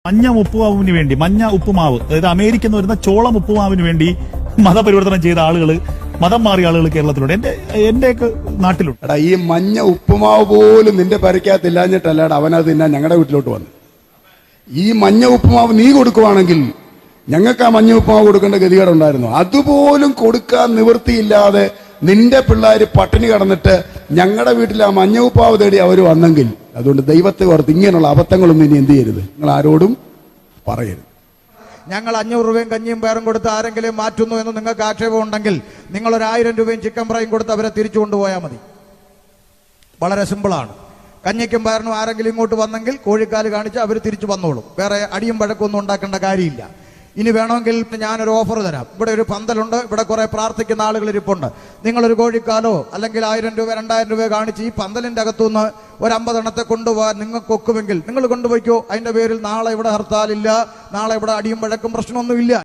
മഞ്ഞ ഉപ്പുമാവിന് വേണ്ടി മഞ്ഞ ഉപ്പുമാവ്, അതായത് അമേരിക്കയിൽ നിന്ന് വരുന്ന ചോളം ഉപ്പുമാവിന് വേണ്ടി മതപരിവർത്തനം ചെയ്ത ആളുകൾ, മതം മാറിയ ആളുകൾ കേരളത്തിലുണ്ട്. എന്റെയൊക്കെ നാട്ടിലുണ്ട്. എടാ, ഈ മഞ്ഞ ഉപ്പുമാവ് പോലും നിന്റെ പരിക്കകത്തില്ലാഞ്ഞിട്ടല്ലാടാ അവനത് തിന്നാൻ ഞങ്ങളുടെ വീട്ടിലോട്ട് വന്നു. ഈ മഞ്ഞ ഉപ്പുമാവ് നീ കൊടുക്കുവാണെങ്കിൽ ഞങ്ങൾക്ക് ആ മഞ്ഞ ഉപ്പുമാവ് കൊടുക്കേണ്ട ഗതികേടുണ്ടായിരുന്നു. അതുപോലും കൊടുക്കാൻ നിവൃത്തിയില്ലാതെ നിന്റെ പിള്ളേര് പട്ടിണി കടന്നിട്ട് ഞങ്ങളുടെ വീട്ടിൽ ആ മഞ്ഞ ഉപ്പാവ് തേടി അവർ വന്നെങ്കിൽ, അതുകൊണ്ട് ദൈവത്തെ ഓർത്ത് ഇങ്ങനെയുള്ള അബദ്ധങ്ങളൊന്നും ഇനി എന്ത് ചെയ്യരുത്, നിങ്ങൾ ആരോടും പറയരുത്. ഞങ്ങൾ 500 രൂപയും കഞ്ഞിയും പയറും കൊടുത്ത് ആരെങ്കിലും മാറ്റുന്നു എന്ന് നിങ്ങൾക്ക് ആക്ഷേപം ഉണ്ടെങ്കിൽ നിങ്ങൾ 1000 രൂപയും ചിക്കൻ ഫ്രൈയും കൊടുത്ത് അവരെ തിരിച്ചു കൊണ്ടുപോയാൽ മതി. വളരെ സിമ്പിളാണ്. കഞ്ഞിക്കും പയറിനും ആരെങ്കിലും ഇങ്ങോട്ട് വന്നെങ്കിൽ കോഴിക്കാല് കാണിച്ച് അവർ തിരിച്ചു വന്നോളും. വേറെ അടിയും വഴക്കൊന്നും ഉണ്ടാക്കേണ്ട കാര്യമില്ല. ഇനി വേണമെങ്കിൽ ഞാനൊരു ഓഫർ തരാം. ഇവിടെ ഒരു പന്തലുണ്ട്, ഇവിടെ കുറെ പ്രാർത്ഥിക്കുന്ന ആളുകൾ ഇരിപ്പുണ്ട്. നിങ്ങളൊരു കോഴിക്കാലോ അല്ലെങ്കിൽ 1000 രൂപ 2000 രൂപ കാണിച്ച് ഈ പന്തലിന്റെ അകത്തുനിന്ന് ഒരു 50 എണ്ണത്തെ കൊണ്ടുപോകാൻ നിങ്ങൾക്ക് ഒക്കുമെങ്കിൽ നിങ്ങൾ കൊണ്ടുപോയിക്കോ. അതിന്റെ പേരിൽ നാളെ ഇവിടെ ഹർത്താലില്ല, നാളെ ഇവിടെ അടിയും വഴക്കും പ്രശ്നമൊന്നുമില്ല.